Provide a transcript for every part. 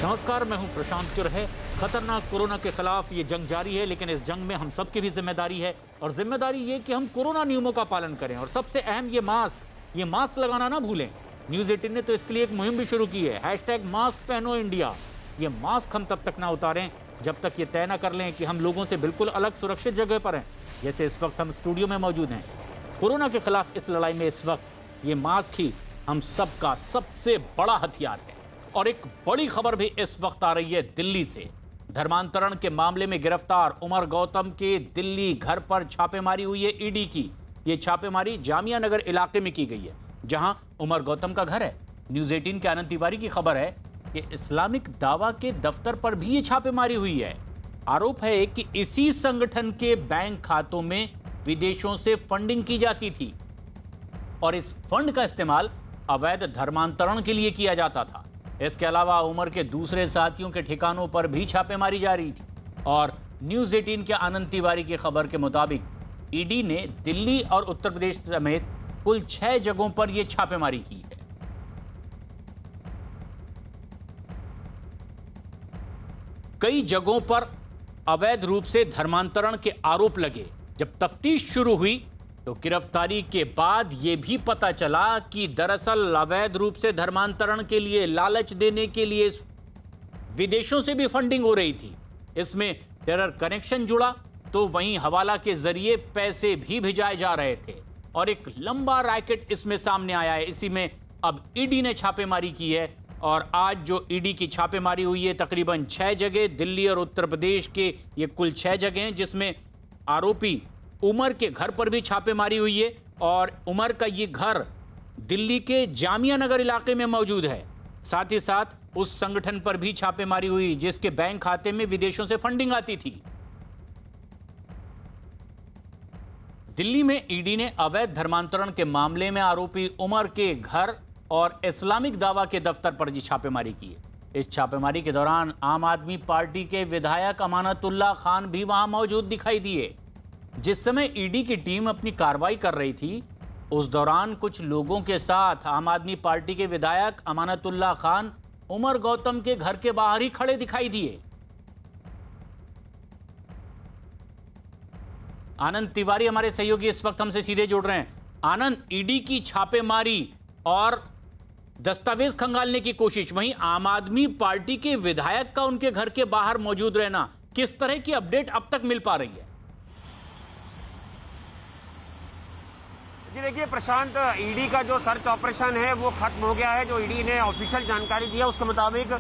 नमस्कार, मैं हूं प्रशांत चुरहे। खतरनाक कोरोना के खिलाफ ये जंग जारी है, लेकिन इस जंग में हम सबकी भी जिम्मेदारी है। और जिम्मेदारी ये कि हम कोरोना नियमों का पालन करें, और सबसे अहम ये मास्क लगाना ना भूलें। न्यूज़ 18 ने तो इसके लिए एक मुहिम भी शुरू की है, #मास्क पहनो इंडिया। ये मास्क हम तब तक ना उतारें जब तक ये तय ना कर लें कि हम लोगों से बिल्कुल अलग सुरक्षित जगह पर हैं, जैसे इस वक्त हम स्टूडियो में मौजूद हैं। कोरोना के खिलाफ इस लड़ाई में इस वक्त ये मास्क ही हम सबका सबसे बड़ा हथियार है। और एक बड़ी खबर भी इस वक्त आ रही है दिल्ली से। धर्मांतरण के मामले में गिरफ्तार उमर गौतम के दिल्ली घर पर छापेमारी हुई है ईडी की। ये छापेमारी जामिया नगर इलाके में की गई है, जहां उमर गौतम का घर है। न्यूज़ 18 के आनंद तिवारी की खबर है कि इस्लामिक दावा के दफ्तर पर भी ये छापेमारी हुई है। आरोप है कि इसी संगठन के बैंक खातों में विदेशों से फंडिंग की जाती थी और इस फंड का इस्तेमाल अवैध धर्मांतरण के लिए किया जाता था। इसके अलावा उमर के दूसरे साथियों के ठिकानों पर भी छापेमारी जारी थी। और न्यूज़ 18 के आनंद तिवारी की खबर के मुताबिक ईडी ने दिल्ली और उत्तर प्रदेश समेत कुल 6 जगहों पर यह छापेमारी की है। कई जगहों पर अवैध रूप से धर्मांतरण के आरोप लगे। जब तफ्तीश शुरू हुई तो गिरफ्तारी के बाद यह भी पता चला कि दरअसल अवैध रूप से धर्मांतरण के लिए लालच देने के लिए विदेशों से भी फंडिंग हो रही थी। इसमें टेरर कनेक्शन जुड़ा तो वहीं हवाला के जरिए पैसे भी भिजाए जा रहे थे और एक लंबा रैकेट इसमें सामने आया है। इसी में अब ईडी ने छापेमारी की है और आज जो ईडी की छापेमारी हुई है तकरीबन 6 जगह, दिल्ली और उत्तर प्रदेश के ये कुल 6 जगह हैं, जिसमें आरोपी उमर के घर पर भी छापेमारी हुई है। और उमर का ये घर दिल्ली के जामिया नगर इलाके में मौजूद है। साथ ही साथ उस संगठन पर भी छापेमारी हुई जिसके बैंक खाते में विदेशों से फंडिंग आती थी। दिल्ली में ईडी ने अवैध धर्मांतरण के मामले में आरोपी उमर के घर और इस्लामिक दावा के दफ्तर पर जी छापेमारी की है। इस छापेमारी के दौरान आम आदमी पार्टी के विधायक अमानतुल्लाह खान भी वहां मौजूद दिखाई दिए। जिस समय ईडी की टीम अपनी कार्रवाई कर रही थी, उस दौरान कुछ लोगों के साथ आम आदमी पार्टी के विधायक अमानतुल्लाह खान उमर गौतम के घर के बाहर ही खड़े दिखाई दिए। आनंद तिवारी हमारे सहयोगी इस वक्त हमसे सीधे जुड़ रहे हैं। आनंद, ईडी की छापेमारी और दस्तावेज खंगालने की कोशिश, वहीं आम आदमी पार्टी के विधायक का उनके घर के बाहर मौजूद रहना, किस तरह की अपडेट अब तक मिल पा रही है? जी देखिए प्रशांत, ईडी का जो सर्च ऑपरेशन है वो खत्म हो गया है। जो ईडी ने ऑफिशियल जानकारी दी है उसके मुताबिक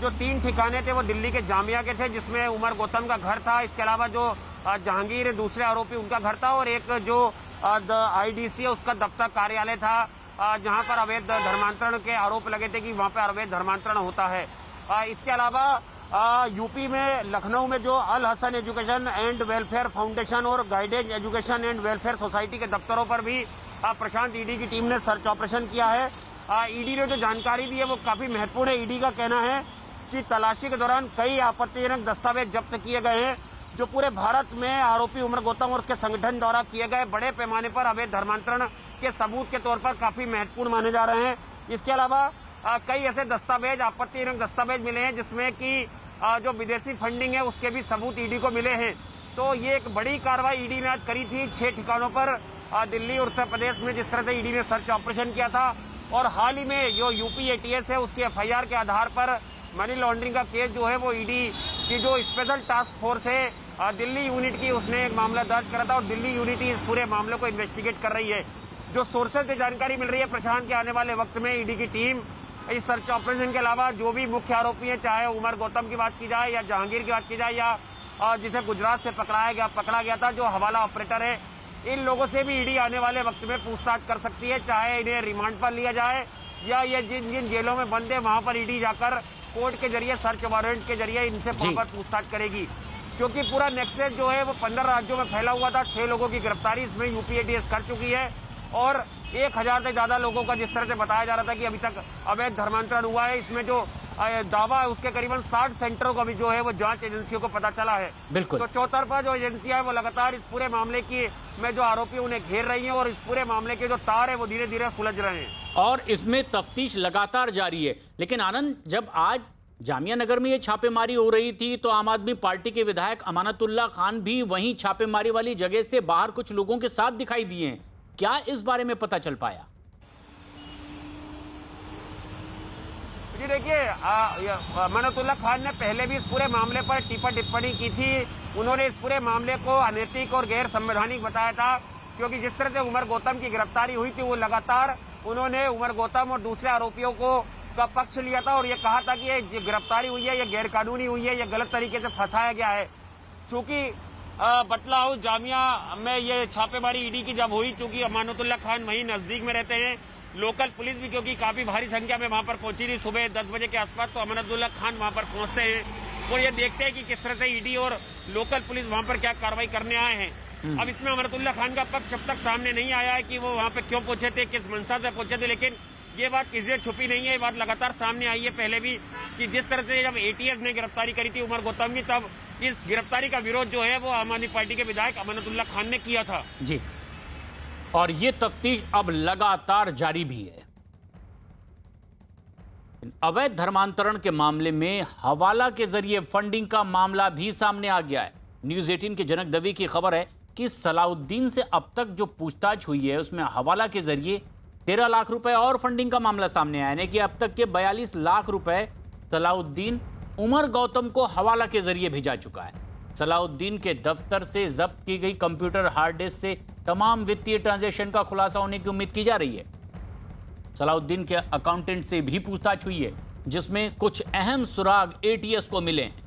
जो 3 ठिकाने थे वो दिल्ली के जामिया के थे, जिसमें उमर गौतम का घर था। इसके अलावा जो जहांगीर दूसरे आरोपी उनका घर था, और एक जो IDC है उसका दफ्तर कार्यालय था, जहां पर अवैध धर्मांतरण के आरोप लगे थे कि वहां पर अवैध धर्मांतरण होता है। इसके अलावा यूपी में लखनऊ में जो Al Hasan education and welfare foundation और guidance education and welfare society के दफ्तरों पर भी प्रशांत ईडी की टीम ने सर्च ऑपरेशन किया है। ईडी ने जो जानकारी दी है वो काफी महत्वपूर्ण है। ईडी का कहना है कि तलाशी के दौरान कई आपत्तिजनक दस्तावेज जब्त किए गए हैं, जो पूरे भारत में आरोपी उमर गौतम और उसके संगठन द्वारा किए गए बड़े पैमाने पर अवैध धर्मांतरण के सबूत के तौर पर काफी महत्वपूर्ण माने जा रहे हैं। इसके अलावा कई ऐसे दस्तावेज, आपत्तिजनक दस्तावेज मिले हैं जिसमें कि जो विदेशी फंडिंग है उसके भी सबूत ईडी को मिले हैं। तो ये एक बड़ी कार्रवाई ईडी ने आज करी थी 6 ठिकानों पर दिल्ली और उत्तर प्रदेश में, जिस तरह से ईडी ने सर्च ऑपरेशन किया था। और हाल ही में जो यूपी ATS है उसकी FIR के आधार पर मनी लॉन्ड्रिंग का केस जो है वो ईडी की जो स्पेशल टास्क फोर्स है दिल्ली यूनिट की, उसने एक मामला दर्ज करा था और दिल्ली यूनिट इस पूरे मामले को इन्वेस्टिगेट कर रही है। जो सोर्सेज से जानकारी मिल रही है प्रशांत, के आने वाले वक्त में ईडी की टीम इस सर्च ऑपरेशन के अलावा जो भी मुख्य आरोपी हैं, चाहे उमर गौतम की बात की जाए या जहांगीर की बात की जाए या जिसे गुजरात से पकड़ा गया था जो हवाला ऑपरेटर है, इन लोगों से भी ईडी आने वाले वक्त में पूछताछ कर सकती है। चाहे इन्हें रिमांड पर लिया जाए या ये जिन जिन जेलों में बंद है वहां पर ईडी जाकर कोर्ट के जरिए, सर्च वारंट के जरिए इनसे वहां पर पूछताछ करेगी। क्योंकि पूरा नेक्सस जो है वो 15 राज्यों में फैला हुआ था। 6 लोगों की गिरफ्तारी इसमें यूपी ATS कर चुकी है और 1000 से ज्यादा लोगों का जिस तरह से बताया जा रहा था कि अभी तक अवैध धर्मांतरण हुआ है, इसमें जो दावा है उसके करीबन 60 सेंटरों का भी जो है वो जांच एजेंसियों को पता चला है। बिल्कुल। तो चौतरफा जो एजेंसियां है वो लगातार इस पूरे मामले की में जो आरोपी उन्हें घेर रही हैं और इस पूरे मामले के जो तार है वो धीरे धीरे सुलझ रहे हैं और इसमें तफ्तीश लगातार जारी है। लेकिन आनंद, जब आज जामिया नगर में ये छापेमारी हो रही थी तो आम आदमी पार्टी के विधायक अमानतुल्लाह खान भी वहीं छापेमारी वाली जगह से बाहर कुछ लोगों के साथ दिखाई दिए हैं। क्या इस बारे में पता चल पाया? जी देखिए, अमानतुल्लाह खान ने पहले भी इस पूरे मामले पर टिप्पा टिप्पणी की थी। उन्होंने इस पूरे मामले को अनैतिक और गैर संवैधानिक बताया था, क्योंकि जिस तरह से उमर गौतम की गिरफ्तारी हुई थी वो लगातार उन्होंने उमर गौतम और दूसरे आरोपियों का पक्ष लिया था और ये कहा था कि ये गिरफ्तारी हुई है, ये गैर कानूनी हुई है, ये गलत तरीके से फंसाया गया है। चूंकि बटला हाउस जामिया में ये छापेमारी ईडी की जब हुई, चूंकि अमानतुल्लाह खान वहीं नजदीक में रहते हैं, लोकल पुलिस भी क्योंकि काफी भारी संख्या में वहां पर पहुंची थी सुबह 10 बजे के आसपास, तो अमानतुल्लाह खान वहां पर पहुंचते हैं और ये देखते हैं कि किस तरह से ईडी और लोकल पुलिस वहां पर क्या कार्रवाई करने आए हैं। अब इसमें अमानतुल्लाह खान का पक्ष अब तक सामने नहीं आया है कि वो वहां पे क्यों पहुंचे थे, किस मंशा से पहुंचे थे, लेकिन ये बात किसी से छुपी नहीं है, ये बात लगातार सामने आई है पहले भी कि जिस तरह से जब एटीएस ने गिरफ्तारी करी थी उमर गौतम की, तब इस गिरफ्तारी का विरोध जो है वो आम आदमी पार्टी के विधायक अमानतुल्लाह खान ने किया था। जी, और ये तफ्तीश अब लगातार जारी भी है। अवैध धर्मांतरण के मामले में हवाला के जरिए फंडिंग का मामला भी सामने आ गया है। न्यूज़ 18 के जनक दवी की खबर है कि सलाउद्दीन से अब तक जो पूछताछ हुई है उसमें हवाला के जरिए 13 लाख रुपए और फंडिंग का मामला सामने आया, यानी कि अब तक के 42 लाख रुपए सलाउद्दीन उमर गौतम को हवाला के जरिए भेजा चुका है। सलाउद्दीन के दफ्तर से जब्त की गई कंप्यूटर हार्ड डिस्क से तमाम वित्तीय ट्रांजैक्शन का खुलासा होने की उम्मीद की जा रही है। सलाउद्दीन के अकाउंटेंट से भी पूछताछ हुई है, जिसमें कुछ अहम सुराग एटीएस को मिले हैं।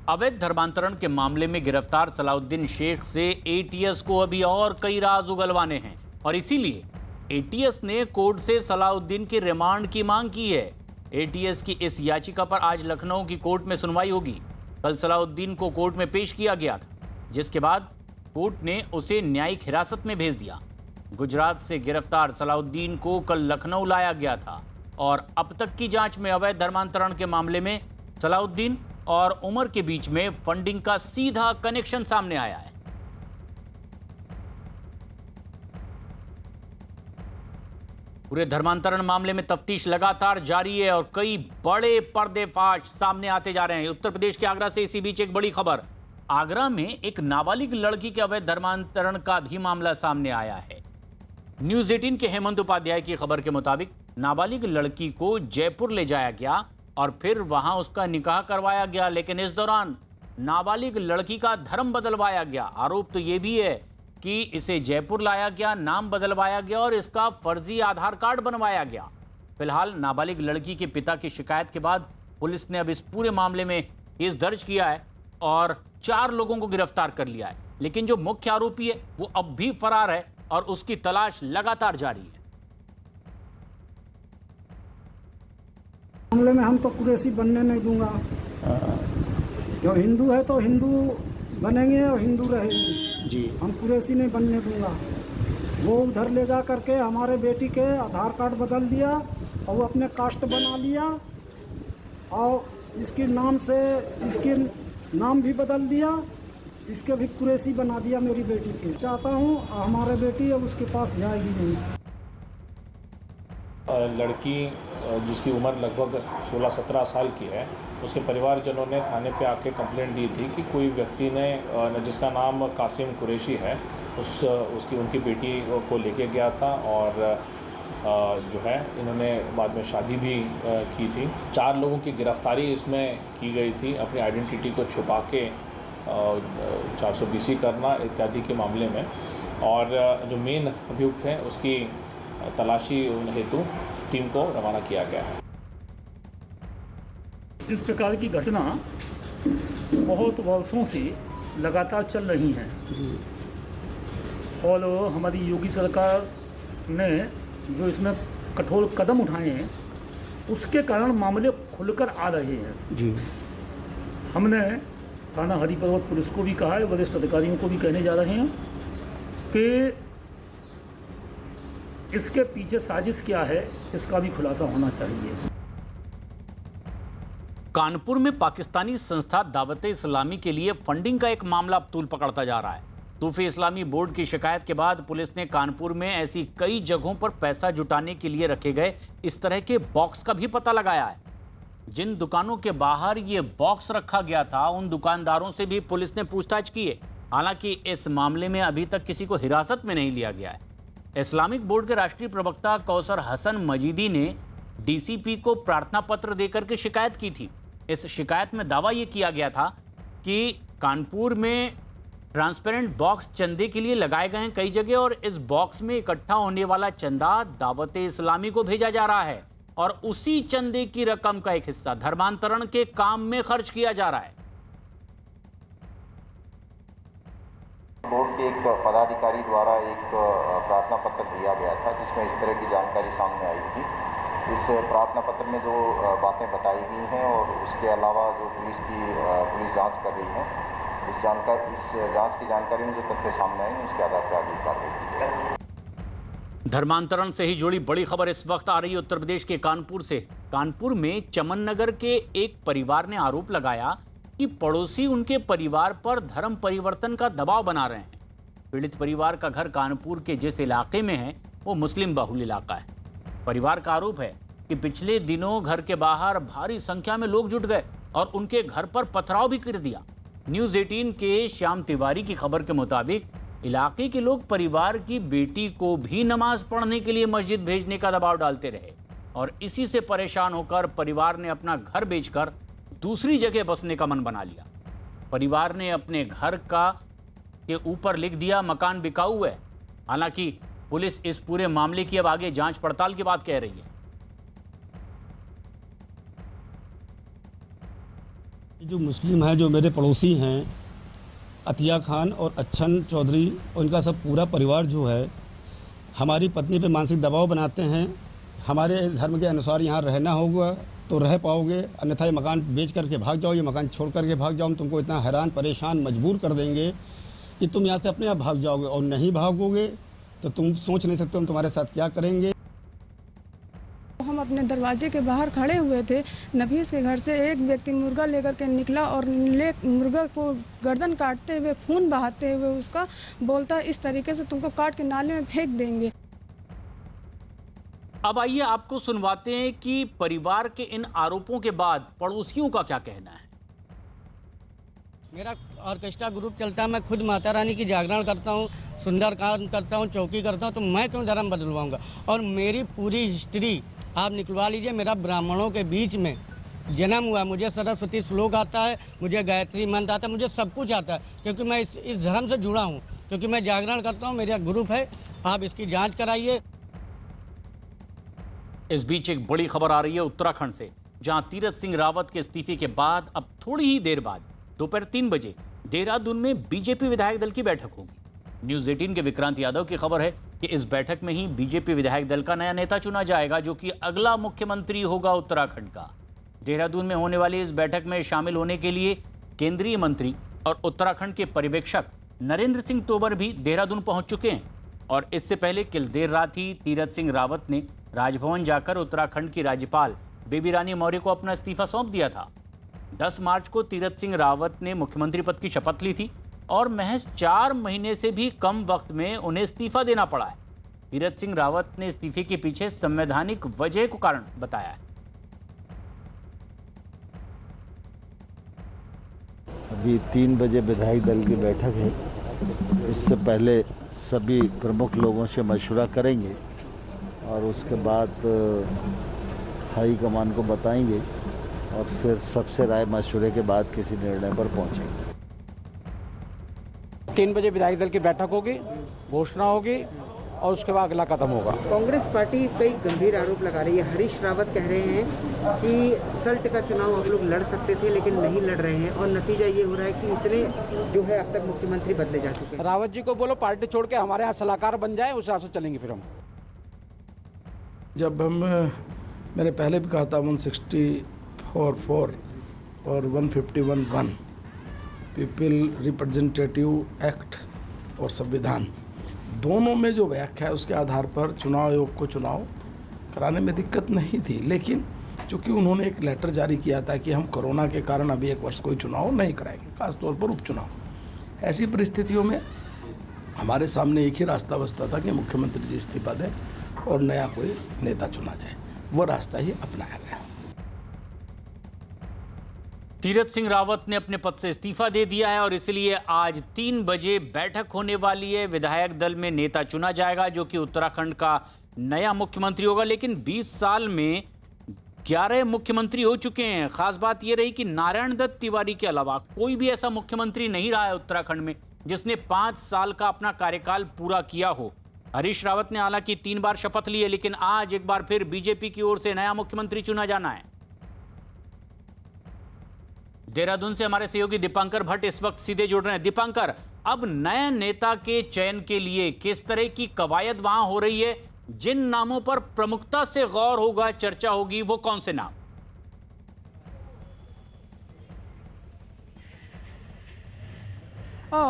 अवैध धर्मांतरण के मामले में गिरफ्तार सलाउद्दीन शेख से एटीएस को अभी और कई राज उगलवाने हैं और इसीलिए एटीएस ने कोर्ट से सलाउद्दीन की रिमांड की मांग की है। एटीएस की इस याचिका पर आज लखनऊ की कोर्ट में सुनवाई होगी। कल सलाउद्दीन को कोर्ट में पेश किया गया था, जिसके बाद कोर्ट ने उसे न्यायिक हिरासत में भेज दिया। गुजरात से गिरफ्तार सलाउद्दीन को कल लखनऊ लाया गया था और अब तक की जांच में अवैध धर्मांतरण के मामले में सलाउद्दीन और उमर के बीच में फंडिंग का सीधा कनेक्शन सामने आया है। पूरे धर्मांतरण मामले में तफ्तीश लगातार जारी है और कई बड़े पर्देफाश सामने आते जा रहे हैं। उत्तर प्रदेश के आगरा से इसी बीच एक बड़ी खबर, आगरा में एक नाबालिग लड़की के अवैध धर्मांतरण का भी मामला सामने आया है। न्यूज़ 18 के हेमंत उपाध्याय की खबर के मुताबिक नाबालिग लड़की को जयपुर ले जाया गया और फिर वहां उसका निकाह करवाया गया, लेकिन इस दौरान नाबालिग लड़की का धर्म बदलवाया गया। आरोप तो यह भी है कि इसे जयपुर लाया गया, नाम बदलवाया गया और इसका फर्जी आधार कार्ड बनवाया गया। फिलहाल नाबालिग लड़की के पिता की शिकायत के बाद पुलिस ने अब इस पूरे मामले में केस दर्ज किया है और 4 लोगों को गिरफ्तार कर लिया है, लेकिन जो मुख्य आरोपी है वो अब भी फरार है और उसकी तलाश लगातार जारी है। मामले में हम तो कुरैशी बनने नहीं दूंगा। जो हिंदू है तो हिंदू बनेंगे और हिंदू रहेंगे जी, हम कुरैशी नहीं बनने दूंगा। वो उधर ले जा करके हमारे बेटी के आधार कार्ड बदल दिया और वो अपने कास्ट बना लिया और इसके नाम से इसके नाम भी बदल दिया, इसके भी कुरैशी बना दिया मेरी बेटी के। चाहता हूँ हमारे बेटी अब उसके पास जाएगी नहीं। लड़की जिसकी उम्र लगभग 16-17 साल की है, उसके परिवारजनों ने थाने पे आके कंप्लेंट दी थी कि कोई व्यक्ति ने जिसका नाम कासिम कुरैशी है उनकी बेटी को लेके गया था और जो है इन्होंने बाद में शादी भी की थी। 4 लोगों की गिरफ्तारी इसमें की गई थी, अपनी आइडेंटिटी को छुपा के 420 करना इत्यादि के मामले में, और जो मेन अभियुक्त हैं उसकी तलाशी हेतु टीम को रवाना किया गया है। इस प्रकार की घटना बहुत वर्षों से लगातार चल रही हैं और हमारी योगी सरकार ने जो इसमें कठोर कदम उठाए हैं उसके कारण मामले खुलकर आ रहे हैं जी। हमने थाना हरिपर्वत पुलिस को भी कहा है, वरिष्ठ अधिकारियों को भी कहने जा रहे हैं कि इसके पीछे साजिश क्या है, इसका भी खुलासा होना चाहिए। कानपुर में पाकिस्तानी संस्था दावत-ए-इस्लामी के लिए फंडिंग का एक मामला अब तूल पकड़ता जा रहा है। सूफी इस्लामी बोर्ड की शिकायत के बाद पुलिस ने कानपुर में ऐसी कई जगहों पर पैसा जुटाने के लिए रखे गए इस तरह के बॉक्स का भी पता लगाया है। जिन दुकानों के बाहर ये बॉक्स रखा गया था उन दुकानदारों से भी पुलिस ने पूछताछ की है। हालांकि इस मामले में अभी तक किसी को हिरासत में नहीं लिया गया है। इस्लामिक बोर्ड के राष्ट्रीय प्रवक्ता कौसर हसन मजीदी ने डीसीपी को प्रार्थना पत्र देकर के शिकायत की थी। इस शिकायत में दावा यह किया गया था कि कानपुर में ट्रांसपेरेंट बॉक्स चंदे के लिए लगाए गए हैं कई जगह और इस बॉक्स में इकट्ठा होने वाला चंदा दावत इस्लामी को भेजा जा रहा है और उसी चंदे की रकम का एक हिस्सा धर्मांतरण के काम में खर्च किया जा रहा है। बोर्ड के एक पदाधिकारी द्वारा एक प्रार्थना पत्र दिया गया था जिसमें इस तरह की जानकारी सामने आई थी। इस प्रार्थना पत्र में जो बातें बताई गई हैं और उसके अलावा जो पुलिस जांच कर रही है, इस जांच की जानकारी में जो तथ्य सामने आए उसके आधार पर आगे कार्रवाई की जाएगी। धर्मांतरण से ही जुड़ी बड़ी खबर इस वक्त आ रही है उत्तर प्रदेश के कानपुर से। कानपुर में चमन नगर के एक परिवार ने आरोप लगाया कि पड़ोसी उनके परिवार पर धर्म परिवर्तन का दबाव बना रहे हैं। पीड़ित परिवार का घर कानपुर के जिस इलाके में है वो मुस्लिम बहुल इलाका है। परिवार का आरोप है कि पिछले दिनों घर के बाहर भारी संख्या में लोग जुट गए और उनके घर पर पथराव भी कर दिया। न्यूज़ 18 के श्याम तिवारी की खबर के मुताबिक इलाके के लोग परिवार की बेटी को भी नमाज पढ़ने के लिए मस्जिद भेजने का दबाव डालते रहे और इसी से परेशान होकर परिवार ने अपना घर बेचकर दूसरी जगह बसने का मन बना लिया। परिवार ने अपने घर के ऊपर लिख दिया मकान बिकाऊ है। हालांकि पुलिस इस पूरे मामले की अब आगे जांच पड़ताल की बात कह रही है। जो मुस्लिम हैं, जो मेरे पड़ोसी हैं, अतिया खान और अच्छन चौधरी, उनका सब पूरा परिवार जो है हमारी पत्नी पे मानसिक दबाव बनाते हैं। हमारे धर्म के अनुसार यहाँ रहना होगा तो रह पाओगे, अन्यथा ये मकान बेच करके भाग जाओ, ये मकान छोड़ करके भाग जाओ। हम तुमको इतना हैरान परेशान मजबूर कर देंगे कि तुम यहाँ से अपने आप भाग जाओगे और नहीं भागोगे तो तुम सोच नहीं सकते हम तुम्हारे साथ क्या करेंगे। हम अपने दरवाजे के बाहर खड़े हुए थे, नफीस के घर से एक व्यक्ति मुर्गा लेकर के निकला और मुर्गा को गर्दन काटते हुए खून बहाते हुए उसका बोलता इस तरीके से तुमको काट के नाले में फेंक देंगे। अब आइए आपको सुनवाते हैं कि परिवार के इन आरोपों के बाद पड़ोसियों का क्या कहना है। मेरा ऑर्केस्ट्रा ग्रुप चलता है, मैं खुद माता रानी की जागरण करता हूँ, सुंदरकांड करता हूँ, चौकी करता हूँ, तो मैं क्यों धर्म बदलवाऊंगा। और मेरी पूरी हिस्ट्री आप निकलवा लीजिए। मेरा ब्राह्मणों के बीच में जन्म हुआ, मुझे सरस्वती श्लोक आता है, मुझे गायत्री मंत्र आता है, मुझे सब कुछ आता है क्योंकि मैं इस धर्म से जुड़ा हूँ, क्योंकि मैं जागरण करता हूँ, मेरा ग्रुप है। आप इसकी जाँच कराइए। इस बीच एक बड़ी खबर आ रही है उत्तराखंड से, जहां तीरथ सिंह रावत के इस्तीफे के बाद अब थोड़ी ही देर बाद दोपहर 3 बजे देहरादून में बीजेपी विधायक दल की बैठक होगी। न्यूज़ 18 के विक्रांत यादव की खबर है कि इस बैठक में ही बीजेपी विधायक दल का नया नेता चुना जाएगा, जो कि अगला मुख्यमंत्री होगा उत्तराखंड का। देहरादून में होने वाली इस बैठक में शामिल होने के लिए केंद्रीय मंत्री और उत्तराखंड के पर्यवेक्षक नरेंद्र सिंह तोमर भी देहरादून पहुंच चुके हैं। और इससे पहले कल देर रात ही तीरथ सिंह रावत ने राजभवन जाकर उत्तराखंड की राज्यपाल बेबी रानी मौर्य को अपना इस्तीफा सौंप दिया था। 10 मार्च को तीरथ सिंह रावत ने मुख्यमंत्री पद की शपथ ली थी और महज 4 महीने से भी कम वक्त में उन्हें इस्तीफा देना पड़ा है। तीरथ सिंह रावत ने इस्तीफे के पीछे संवैधानिक वजह को कारण बताया है। अभी 3 बजे विधायक दल की बैठक है। इससे पहले सभी प्रमुख लोगों से मशवरा करेंगे और उसके बाद हाई कमान को बताएंगे और फिर सबसे राय मशवरे के बाद किसी निर्णय पर पहुंचेंगे। 3 बजे विधायक दल की बैठक होगी, घोषणा होगी और उसके बाद अगला कदम होगा। कांग्रेस पार्टी पे गंभीर आरोप लगा रही है। हरीश रावत कह रहे हैं कि सल्ट का चुनाव हम लोग लड़ सकते थे लेकिन नहीं लड़ रहे हैं और नतीजा ये हो रहा है कि इतने जो है अब तक मुख्यमंत्री बदले जा चुके हैं। रावत जी को बोलो पार्टी छोड़ के हमारे यहाँ सलाहकार बन जाए, उस हिसाब से चलेंगे। फिर हम जब मैंने पहले भी कहा था 164(4) और 151(1) पीपल रिप्रेजेंटेटिव एक्ट और संविधान दोनों में जो व्याख्या है उसके आधार पर चुनाव आयोग को चुनाव कराने में दिक्कत नहीं थी। लेकिन चूंकि उन्होंने एक लेटर जारी किया था कि हम कोरोना के कारण अभी 1 वर्ष कोई चुनाव नहीं कराएंगे, खासतौर पर उपचुनाव। ऐसी परिस्थितियों में हमारे सामने एक ही रास्ता बचता था कि मुख्यमंत्री जी इस्तीफा दें और नया कोई नेता चुना जाए। वो रास्ता ही अपनाया गया। तीरथ सिंह रावत ने अपने पद से इस्तीफा दे दिया है और इसलिए आज 3 बजे बैठक होने वाली है। विधायक दल में नेता चुना जाएगा जो कि उत्तराखंड का नया मुख्यमंत्री होगा। लेकिन 20 साल में 11 मुख्यमंत्री हो चुके हैं। खास बात यह रही कि नारायण दत्त तिवारी के अलावा कोई भी ऐसा मुख्यमंत्री नहीं रहा है उत्तराखंड में जिसने 5 साल का अपना कार्यकाल पूरा किया हो। हरीश रावत ने हालांकि 3 बार शपथ ली है, लेकिन आज एक बार फिर बीजेपी की ओर से नया मुख्यमंत्री चुना जाना है। देहरादून से हमारे सहयोगी दीपांकर भट्ट इस वक्त सीधे जुड़ रहे हैं। दीपांकर, अब नए नेता के चयन के लिए किस तरह की कवायद वहां हो रही है? जिन नामों पर प्रमुखता से गौर होगा, चर्चा होगी, वो कौन से नाम?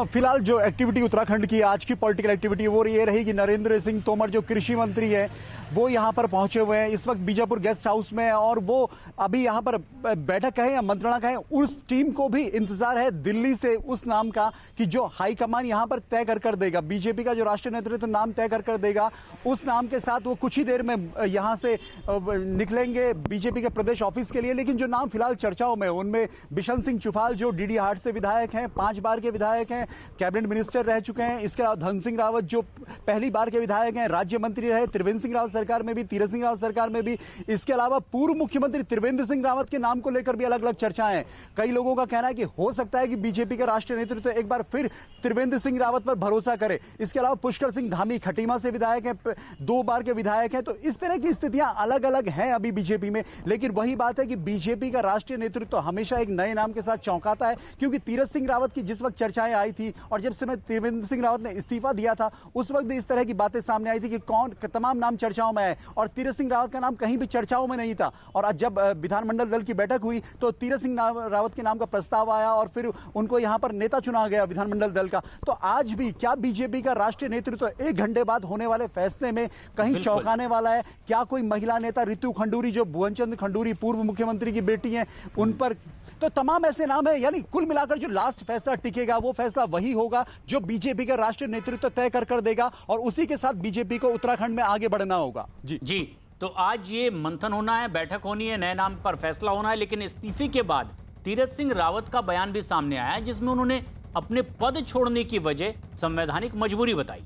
फिलहाल जो एक्टिविटी उत्तराखंड की आज की पॉलिटिकल एक्टिविटी वो ये रही कि नरेंद्र सिंह तोमर जो कृषि मंत्री है वो यहाँ पर पहुंचे हुए हैं। इस वक्त बीजापुर गेस्ट हाउस में है और वो अभी यहाँ पर बैठक कहें या मंत्रणा कहें, उस टीम को भी इंतजार है दिल्ली से उस नाम का कि जो हाईकमान यहाँ पर तय कर देगा। बीजेपी का जो राष्ट्रीय नेतृत्व नाम तय कर देगा, उस नाम के साथ वो कुछ ही देर में यहाँ से निकलेंगे बीजेपी के प्रदेश ऑफिस के लिए। लेकिन जो नाम फिलहाल चर्चाओं में, उनमें बिशन सिंह चुफाल जो डीडी हाट से विधायक हैं, 5 बार के विधायक हैं, कैबिनेट मिनिस्टर रह चुके हैं। इसके अलावा धन सिंह रावत जो पहली बार के विधायक हैं, राज्य मंत्री रहे त्रिवेंद्र सिंह रावत सरकार में भी, तीरथ सिंह रावत सरकार में भी। इसके अलावा पूर्व मुख्यमंत्री त्रिवेंद्र सिंह रावत के नाम को लेकर भी अलग अलग चर्चाएं हैं। कई लोगों का कहना है कि हो सकता है कि बीजेपी का राष्ट्रीय नेतृत्व एक बार फिर त्रिवेंद्र सिंह रावत पर भरोसा करे। इसके अलावा पुष्कर सिंह धामी खटीमा से विधायक हैं, 2 बार के विधायक हैं। तो इस तरह की स्थितियां अलग अलग हैं अभी बीजेपी में। लेकिन वही बात है कि बीजेपी का राष्ट्रीय नेतृत्व हमेशा एक नए नाम के साथ चौंकाता है, क्योंकि तीरथ सिंह रावत की जिस वक्त चर्चाएं आई थी और जब समय त्रिवेंद्र सिंह रावत ने इस्तीफा दिया था, उस वक्त भी इस तरह की बातें सामने आई थी कि कौन तमाम नाम चर्चाओं में है और तीरथ सिंह रावत का नाम कहीं भी चर्चाओं में नहीं था। और आज जब विधानमंडल दल की बैठक हुई तो तीरथ सिंह रावत के नाम का प्रस्ताव आया और फिर उनको यहां पर नेता चुना गया विधानमंडल दल का। तो आज भी क्या बीजेपी का राष्ट्रीय नेतृत्व 1 घंटे बाद होने वाले फैसले में कहीं चौंकाने वाला है? क्या कोई महिला नेता रितु खंडूरी जो भुवनचंद्र खंडूरी पूर्व मुख्यमंत्री की बेटी हैं, उन पर तो तमाम ऐसे नाम है। यानी कुल मिलाकर जो लास्ट फैसला टिकेगा वो फैसला वही होगा जो बीजेपी का राष्ट्रीय नेतृत्व तय कर देगा और उसी के साथ बीजेपी को उत्तराखंड में आगे बढ़ना होगा। जी तो आज ये मंथन होना है, बैठक होनी है, नए नाम पर फैसला होना है। लेकिन इस्तीफे के बाद तीरथ सिंह रावत का बयान भी सामने आया है जिसमें उन्होंने अपने पद छोड़ने की वजह संवैधानिक मजबूरी बताई।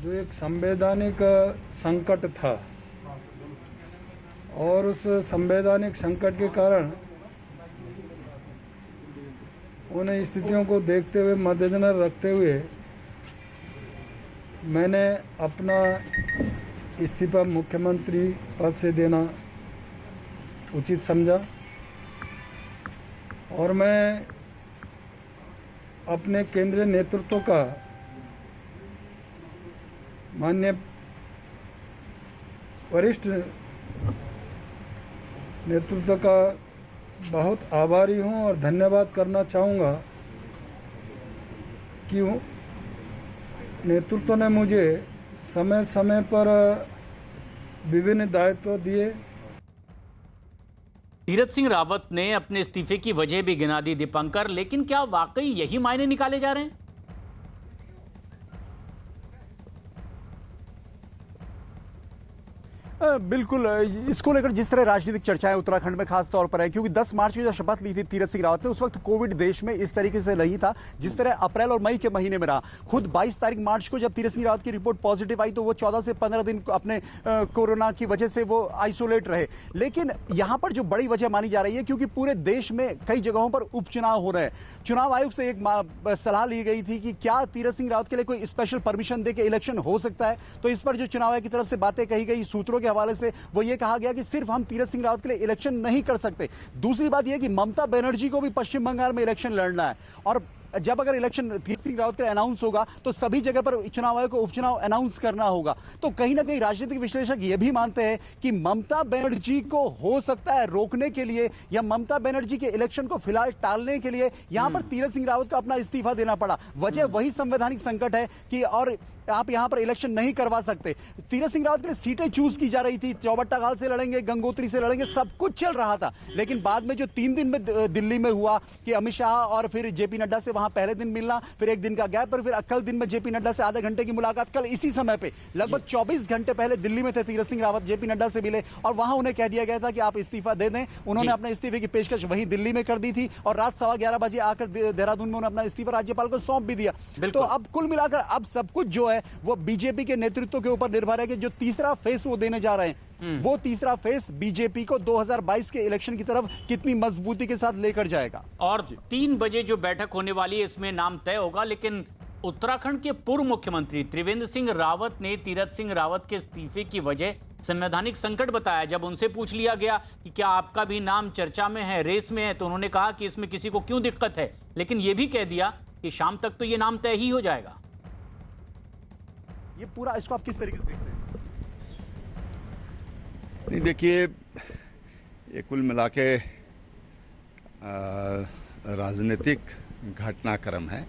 जो एक संवैधानिक संकट था और उस संवैधानिक संकट के कारण उन स्थितियों को देखते हुए, मद्देनजर रखते हुए मैंने अपना इस्तीफा मुख्यमंत्री पद से देना उचित समझा और मैं अपने केंद्रीय नेतृत्व का, माननीय वरिष्ठ नेतृत्व का बहुत आभारी हूं और धन्यवाद करना चाहूँगा कि नेतृत्व ने मुझे समय समय पर विभिन्न दायित्व दिए। तीरथ सिंह रावत ने अपने इस्तीफे की वजह भी गिना दी दीपांकर, लेकिन क्या वाकई यही मायने निकाले जा रहे हैं? बिल्कुल, इसको लेकर जिस तरह राजनीतिक चर्चाएं उत्तराखंड में खास तौर पर है, क्योंकि 10 मार्च को जो शपथ ली थी तीरथ सिंह रावत ने, उस वक्त कोविड देश में इस तरीके से नहीं था जिस तरह अप्रैल और मई के महीने में रहा। खुद 22 तारीख मार्च को जब तीरथ सिंह रावत की रिपोर्ट पॉजिटिव आई तो वो 14 से 15 दिन अपने कोरोना की वजह से वो आइसोलेट रहे। लेकिन यहां पर जो बड़ी वजह मानी जा रही है, क्योंकि पूरे देश में कई जगहों पर उपचुनाव हो रहे हैं, चुनाव आयोग से एक सलाह ली गई थी कि क्या तीरथ सिंह रावत के लिए कोई स्पेशल परमिशन दे के इलेक्शन हो सकता है। तो इस पर जो चुनाव आयोग की तरफ से बातें कही गई सूत्रों के हवाले से, वो ये कहा गया कि सिर्फ हम तीरथ सिंह रावत के लिए इलेक्शन नहीं कर सकते। दूसरी बात यह कि ममता बनर्जी को भी पश्चिम बंगाल में इलेक्शन लड़ना है और जब अगर इलेक्शन तीरथ सिंह रावत का अनाउंस होगा तो सभी जगह पर चुनाव आयोग को उपचुनाव अनाउंस करना होगा। तो कहीं ना कहीं राजनीतिक विश्लेषक ये भी मानते हैं कि ममता बनर्जी को हो सकता है रोकने के लिए या ममता बनर्जी के इलेक्शन को फिलहाल टालने के लिए यहां पर तीरथ सिंह रावत को अपना इस्तीफा देना पड़ा। वजह वही संवैधानिक संकट है कि और आप यहां पर इलेक्शन नहीं करवा सकते। तीरथ सिंह रावत के लिए सीटें चूज की जा रही थी, चौबट्टाखाल से लड़ेंगे, गंगोत्री से लड़ेंगे, सब कुछ चल रहा था। लेकिन बाद में जो 3 दिन में दिल्ली में हुआ कि अमित शाह और फिर जेपी नड्डा से वहां वहां पहले दिन मिलना, फिर एक दिन का गैप, पर फिर कल दिन में जेपी नड्डा से आधे घंटे की मुलाकात। कल इसी समय पे लगभग 24 घंटे पहले दिल्ली में थे तीरथ सिंह रावत, जेपी नड्डा से मिले और वहां उन्हें कह दिया गया था कि आप इस्तीफा दे दें। उन्होंने अपने इस्तीफे की पेशकश वहीं दिल्ली में कर दी थी और रात 11:15 बजे आकर देहरादून में उन्होंने अपना इस्तीफा राज्यपाल को सौंप भी दिया। तो अब कुल मिलाकर अब सब कुछ जो है वो बीजेपी के नेतृत्व के ऊपर निर्भर है कि जो तीसरा फेस वो देने जा रहे हैं, वो तीसरा फेस बीजेपी को 2022 के इलेक्शन की तरफ कितनी मजबूती के साथ लेकर जाएगा। और 3 बजे जो बैठक होने वाली है इसमें नाम तय होगा। लेकिन उत्तराखंड के पूर्व मुख्यमंत्री त्रिवेंद्र सिंह रावत ने तीरथ सिंह रावत के इस्तीफे की वजह संवैधानिक संकट बताया। जब उनसे पूछ लिया गया कि क्या आपका भी नाम चर्चा में है, रेस में है, तो उन्होंने कहा कि इसमें किसी को क्यों दिक्कत है, लेकिन यह भी कह दिया कि शाम तक तो ये नाम तय ही हो जाएगा। ये पूरा इसको आप किस तरीके से देख रहे हैं? नहीं, देखिए, ये कुल मिला के राजनीतिक घटनाक्रम है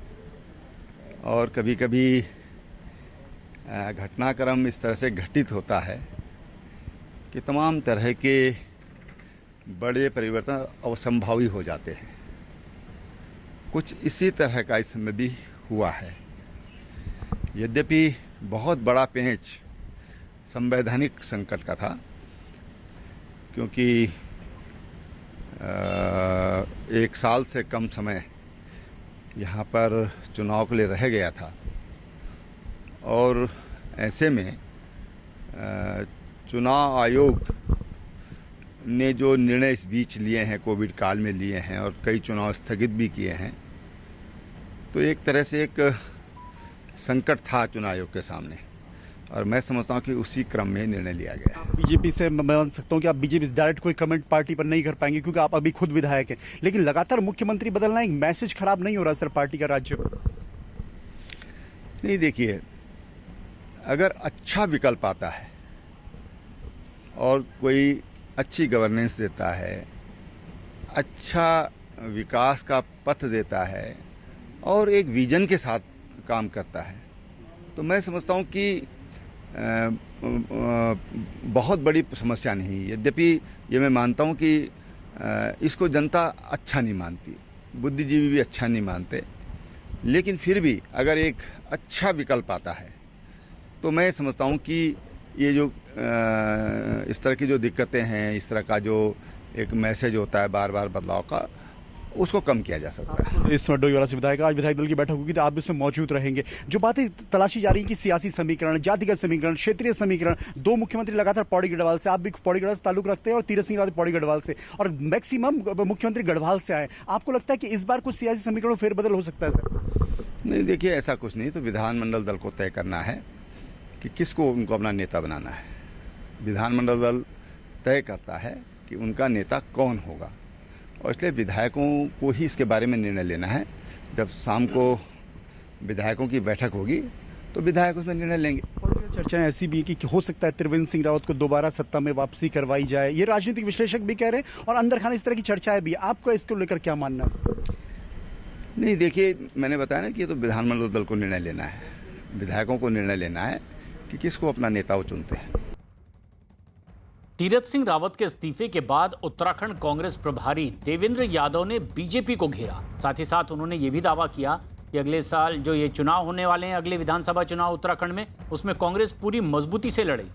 और कभी कभी घटनाक्रम इस तरह से घटित होता है कि तमाम तरह के बड़े परिवर्तन असंभावी हो जाते हैं। कुछ इसी तरह का इसमें भी हुआ है। यद्यपि बहुत बड़ा पेंच संवैधानिक संकट का था, क्योंकि 1 साल से कम समय यहाँ पर चुनाव के लिए रह गया था और ऐसे में चुनाव आयोग ने जो निर्णय इस बीच लिए हैं, कोविड काल में लिए हैं और कई चुनाव स्थगित भी किए हैं, तो एक तरह से एक संकट था चुनाव आयोग के सामने और मैं समझता हूं कि उसी क्रम में निर्णय लिया गया। बीजेपी से मैं मान सकता हूं कि आप बीजेपी से डायरेक्ट कोई कमेंट पार्टी पर नहीं कर पाएंगे क्योंकि आप अभी खुद विधायक हैं, लेकिन लगातार मुख्यमंत्री बदलना एक मैसेज खराब नहीं हो रहा सर पार्टी का राज्य पर? नहीं, देखिए, अगर अच्छा विकल्प आता है और कोई अच्छी गवर्नेंस देता है, अच्छा विकास का पथ देता है और एक विजन के साथ काम करता है, तो मैं समझता हूं कि बहुत बड़ी समस्या नहीं। यद्यपि ये मैं मानता हूं कि इसको जनता अच्छा नहीं मानती, बुद्धिजीवी भी अच्छा नहीं मानते, लेकिन फिर भी अगर एक अच्छा विकल्प आता है तो मैं समझता हूं कि ये जो इस तरह की जो दिक्कतें हैं, इस तरह का जो एक मैसेज होता है बार बार बदलाव का, उसको कम किया जा सकता है। इस समय डोईवाला से विधायक, आज विधायक दल की बैठक होगी तो आप इसमें मौजूद रहेंगे। जो बातें तलाशी जा रही है कि सियासी समीकरण, जातिगत समीकरण, क्षेत्रीय समीकरण, 2 मुख्यमंत्री लगातार पौड़ी गढ़वाल से, आप भी पौड़ी गढ़वाल से ताल्लुक रखते हैं और तीरथ सिंह रावत पौड़ी गढ़वाल से, और मैक्सिमम मुख्यमंत्री गढ़वाल से आए। आपको लगता है कि इस बार कुछ सियासी समीकरण फेरबदल हो सकता है सर? नहीं, देखिए, ऐसा कुछ नहीं। तो विधानमंडल दल को तय करना है कि किसको उनको अपना नेता बनाना है। विधानमंडल दल तय करता है कि उनका नेता कौन होगा और इसलिए विधायकों को ही इसके बारे में निर्णय लेना है। जब शाम को विधायकों की बैठक होगी तो विधायक उसमें निर्णय लेंगे। चर्चाएं ऐसी भी कि हो सकता है त्रिवेंद्र सिंह रावत को दोबारा सत्ता में वापसी करवाई जाए, ये राजनीतिक विश्लेषक भी कह रहे हैं और अंदर खाने इस तरह की चर्चाएं भी। आपको इसको लेकर क्या मानना है? नहीं, देखिए, मैंने बताया ना कि ये तो विधानमंडल दल को निर्णय लेना है, विधायकों को निर्णय लेना है कि किसको अपना नेता वो चुनते हैं। तीरथ सिंह रावत के इस्तीफे के बाद उत्तराखंड कांग्रेस प्रभारी देवेंद्र यादव ने बीजेपी को घेरा। साथ ही साथ उन्होंने ये भी दावा किया कि अगले साल जो ये चुनाव होने वाले हैं, अगले विधानसभा चुनाव उत्तराखंड में, उसमें कांग्रेस पूरी मजबूती से लड़े।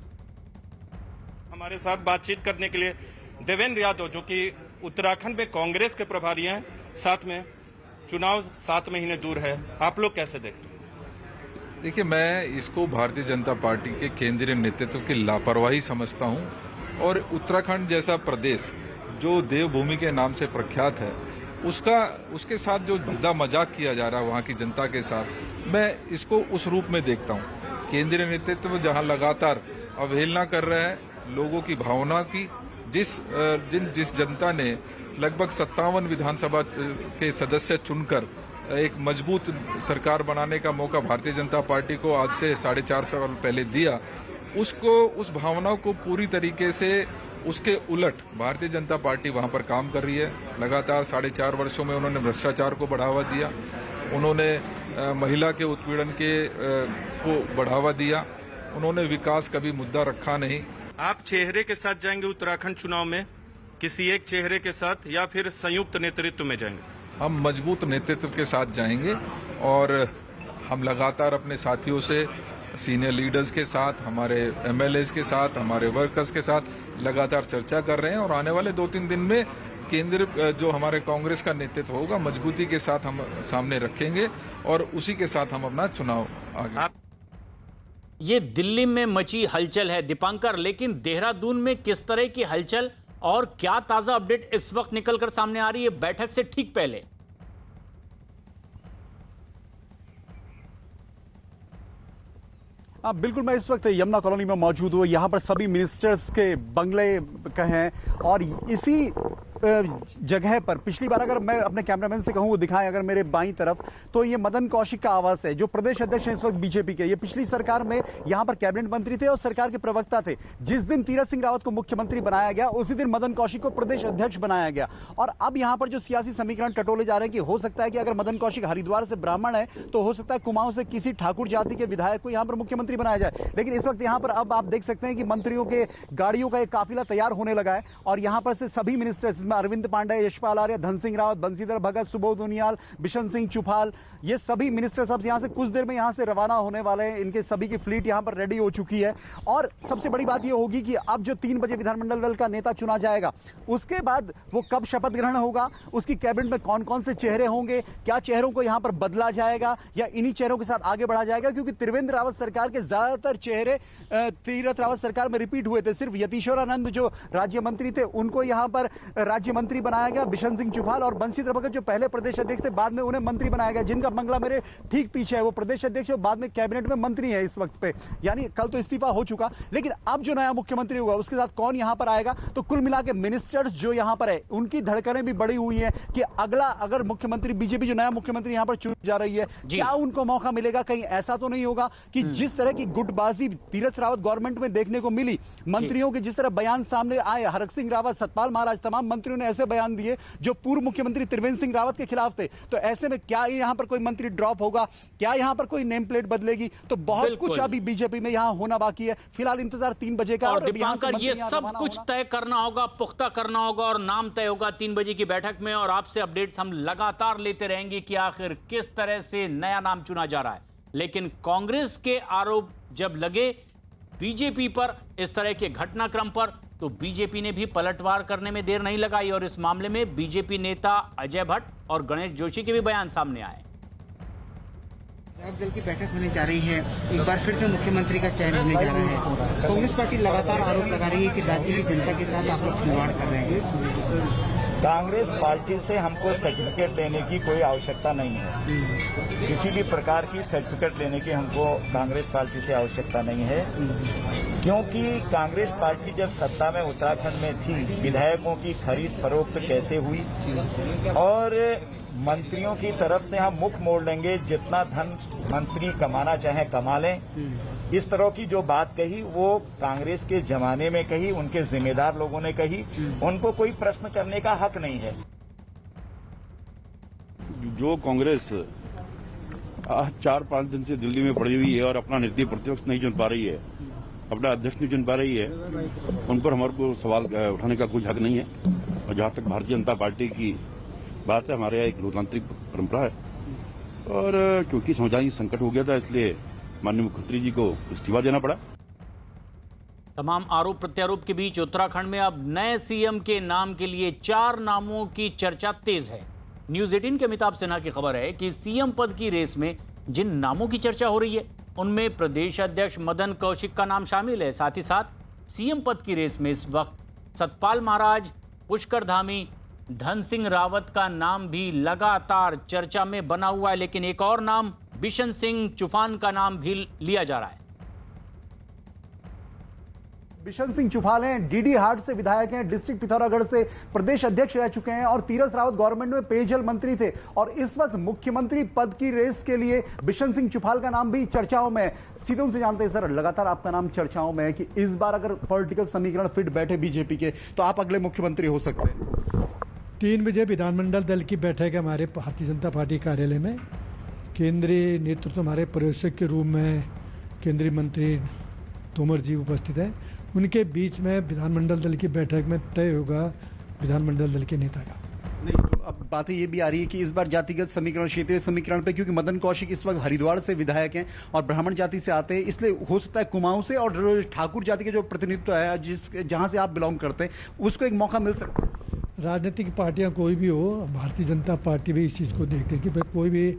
हमारे साथ बातचीत करने के लिए देवेंद्र यादव, जो कि उत्तराखंड में कांग्रेस के प्रभारी हैं, साथ में चुनाव 7 महीने दूर है, आप लोग कैसे देखते हैं? देखिए, मैं इसको भारतीय जनता पार्टी के केंद्रीय नेतृत्व की लापरवाही समझता हूं और उत्तराखंड जैसा प्रदेश जो देवभूमि के नाम से प्रख्यात है, उसके साथ जो भद्दा मजाक किया जा रहा है वहाँ की जनता के साथ, मैं इसको उस रूप में देखता हूँ। केंद्रीय नेतृत्व जहाँ लगातार अवहेलना कर रहा है लोगों की भावना की, जिस जनता ने लगभग 57 विधानसभा के सदस्य चुनकर एक मजबूत सरकार बनाने का मौका भारतीय जनता पार्टी को आज से 4.5 साल पहले दिया, उस भावना को पूरी तरीके से उसके उलट भारतीय जनता पार्टी वहां पर काम कर रही है। लगातार 4.5 वर्षों में उन्होंने भ्रष्टाचार को बढ़ावा दिया, उन्होंने महिला के उत्पीड़न को बढ़ावा दिया, उन्होंने विकास का भी मुद्दा रखा नहीं। आप चेहरे के साथ जाएंगे उत्तराखंड चुनाव में, किसी एक चेहरे के साथ, या फिर संयुक्त नेतृत्व में जाएंगे? हम मजबूत नेतृत्व के साथ जाएंगे और हम लगातार अपने साथियों से, सीनियर लीडर्स के साथ, हमारे एमएलएज के साथ, हमारे वर्कर्स के साथ लगातार चर्चा कर रहे हैं और आने वाले 2-3 दिन में केंद्र जो हमारे कांग्रेस का नेतृत्व होगा मजबूती के साथ हम सामने रखेंगे और उसी के साथ हम अपना चुनाव आगे। ये दिल्ली में मची हलचल है दीपांकर, लेकिन देहरादून में किस तरह की हलचल और क्या ताजा अपडेट इस वक्त निकलकर सामने आ रही है बैठक से ठीक पहले? बिल्कुल, मैं इस वक्त यमुना कॉलोनी में मौजूद हूँ। यहाँ पर सभी मिनिस्टर्स के बंगले कहें और इसी जगह पर पिछली बार अगर मैं अपने कैमरामैन से कहूँ वो दिखाएं अगर मेरे बाईं तरफ, तो ये मदन कौशिक का आवास है जो प्रदेश अध्यक्ष हैं इस वक्त बीजेपी के। ये पिछली सरकार में यहाँ पर कैबिनेट मंत्री थे और सरकार के प्रवक्ता थे। जिस दिन तीरथ सिंह रावत को मुख्यमंत्री बनाया गया उसी दिन मदन कौशिक को प्रदेश अध्यक्ष बनाया गया। और अब यहाँ पर जो सियासी समीकरण टटोले जा रहे हैं कि हो सकता है कि अगर मदन कौशिक हरिद्वार से ब्राह्मण है तो हो सकता है कुमाऊं से किसी ठाकुर जाति के विधायक को यहाँ पर मुख्यमंत्री बनाया जाए। लेकिन इस वक्त यहाँ पर अब आप देख सकते हैं कि मंत्रियों के गाड़ियों का एक काफिला तैयार होने लगा है और यहाँ पर से सभी मिनिस्टर्स, इसमें अरविंद पांडे, यशपाल आर्य, धन सिंह रावत, बंसीधर भगत, सुबोध उनियाल, बिशन सिंह चुफाल, ये सभी मिनिस्टर साहब यहाँ से कुछ देर में यहाँ से रवाना होने वाले हैं। इनके सभी की फ्लीट यहाँ पर रेडी हो चुकी है और सबसे बड़ी बात ये होगी कि अब जो 3 बजे विधानमंडल दल का नेता चुना जाएगा उसके बाद वो कब शपथ ग्रहण होगा, उसकी कैबिनेट में कौन कौन से चेहरे होंगे, क्या चेहरों को यहाँ पर बदला जाएगा या इन्हीं चेहरों के साथ आगे बढ़ा जाएगा। क्योंकि त्रिवेंद्र रावत सरकार के ज्यादातर चेहरे तीरथ रावत सरकार में रिपीट हुए थे। सिर्फ यतीश्वरानंद जो राज्य मंत्री थे उनको यहाँ पर राज्य मंत्री बनाया गया, बिशन सिंह चुफाल और बंसीधर भगत जो पहले प्रदेश अध्यक्ष थे बाद में उन्हें मंत्री बनाया गया। जिनका बंगला मेरे ठीक पीछे है वो प्रदेश अध्यक्ष बाद में कैबिनेट में मंत्री है इस वक्त पे, यानी कल तो इस्तीफा हो चुका। लेकिन अब जो नया मुख्यमंत्री होगा उसके साथ कौन यहां पर आएगा, तो कुल मिला के मिनिस्टर्स जो यहां पर है उनकी धड़कनें भी बढ़ी हुई है कि अगला अगर मुख्यमंत्री बीजेपी जो नया मुख्यमंत्री यहां पर चुनी जा रही है क्या उनको मौका मिलेगा। कहीं ऐसा तो नहीं होगा कि जिस तरह की गुटबाजी तीरथ रावत गवर्नमेंट में देखने को मिली, मंत्रियों के जिस तरह बयान सामने आए, हरक सिंह रावत, सतपाल महाराज, तमाम मंत्रियों ने ऐसे बयान दिए जो पूर्व मुख्यमंत्री त्रिवेंद्र सिंह रावत के खिलाफ थे। तो ऐसे में क्या यहां पर कोई मंत्री ड्रॉप होगा, क्या यहां पर कोई नेम प्लेट बदलेगी, तो बहुत कुछ अभी बीजेपी में यहां होना बाकी है। फिलहाल इंतजार 3 बजे का और दीपांकर ये सब कुछ तय करना होगा, पुख्ता करना होगा और नाम तय होगा 3 बजे की बैठक में। और आपसे अपडेट्स हम लगातार लेते रहेंगे कि आखिर किस तरह से नया नाम चुना जा रहा है। लेकिन कांग्रेस के आरोप जब लगे बीजेपी पर इस तरह के घटनाक्रम पर, तो बीजेपी ने भी पलटवार करने में देर नहीं लगाई और इस मामले में बीजेपी नेता अजय भट्ट और गणेश जोशी के भी बयान सामने आए। दल की बैठक होने जा रही है, एक बार फिर से मुख्यमंत्री का चयन होने जा रहा है। कांग्रेस पार्टी लगातार आरोप लगा रही है कि राज्य की जनता के साथ आप लोग खिलवाड़ कर रहे हैं। कांग्रेस पार्टी से हमको सर्टिफिकेट लेने की कोई आवश्यकता नहीं है। किसी भी प्रकार की सर्टिफिकेट लेने की हमको कांग्रेस पार्टी से आवश्यकता नहीं है, क्योंकि कांग्रेस पार्टी जब सत्ता में उत्तराखंड में थी, विधायकों की खरीद फरोख्त कैसे हुई और मंत्रियों की तरफ से हम मुख मोड़ लेंगे, जितना धन मंत्री कमाना चाहे कमा लें, इस तरह की जो बात कही वो कांग्रेस के जमाने में कही, उनके जिम्मेदार लोगों ने कही, उनको कोई प्रश्न करने का हक नहीं है। जो कांग्रेस 4-5 दिन से दिल्ली में पड़ी हुई है और अपना निर्दलीय प्रतिपक्ष नहीं चुन पा रही है, अपना अध्यक्ष नहीं चुन पा रही है, उन पर हमारे को सवाल उठाने का कुछ हक नहीं है। और जहां तक भारतीय जनता पार्टी की बात है, हमारे यहाँ एक लोकतांत्रिक परंपरा है और क्योंकि संवैधानिक संकट हो गया था इसलिए माननीय मुख्यमंत्री जी को इस्तीफा देना पड़ा। तमाम आरोप प्रत्यारोप के बीच उत्तराखंड में अब नए सीएम के नाम के लिए 4 नामों की चर्चा तेज है। न्यूज 18 के अमिताभ सिन्हा की खबर है कि सीएम पद की रेस में जिन नामों की चर्चा हो रही है उनमें प्रदेश अध्यक्ष मदन कौशिक का नाम शामिल है। साथ ही साथ सीएम पद की रेस में इस वक्त सतपाल महाराज, पुष्कर धामी, धन सिंह रावत का नाम भी लगातार चर्चा में बना हुआ है। लेकिन एक और नाम बिशन सिंह चुफान का नाम भी लिया जा रहा है। बिशन सिंह चुफाल हैं, डीडी हाट से विधायक हैं, डिस्ट्रिक्ट पिथौरागढ़ से प्रदेश अध्यक्ष रह चुके हैं और तीरथ रावत गवर्नमेंट में पेयजल मंत्री थे और इस वक्त मुख्यमंत्री पद की रेस के लिए बिशन सिंह चुफाल का नाम भी चर्चाओं में है। सीधे उनसे जानते हैं, सर लगातार आपका नाम चर्चाओं में है कि इस बार अगर पॉलिटिकल समीकरण फिट बैठे बीजेपी के तो आप अगले मुख्यमंत्री हो सकते हैं। 3 बजे विधानमंडल दल की बैठक है हमारे भारतीय जनता पार्टी कार्यालय में। केंद्रीय नेतृत्व हमारे पर्यवेक्षक के रूप में केंद्रीय मंत्री तोमर जी उपस्थित हैं। उनके बीच में विधानमंडल दल की बैठक में तय होगा विधानमंडल दल के नेता का। नहीं तो अब बातें ये भी आ रही है कि इस बार जातिगत समीकरण, क्षेत्रीय समीकरण पे, क्योंकि मदन कौशिक इस वक्त हरिद्वार से विधायक हैं और ब्राह्मण जाति से आते हैं, इसलिए हो सकता है कुमाऊं से और ठाकुर जाति के जो प्रतिनिधित्व है जहां से आप बिलोंग करते हैं उसको एक मौका मिल सकता है। राजनीतिक पार्टियां कोई भी हो, भारतीय जनता पार्टी भी इस चीज़ को देखते हैं कि भाई कोई भी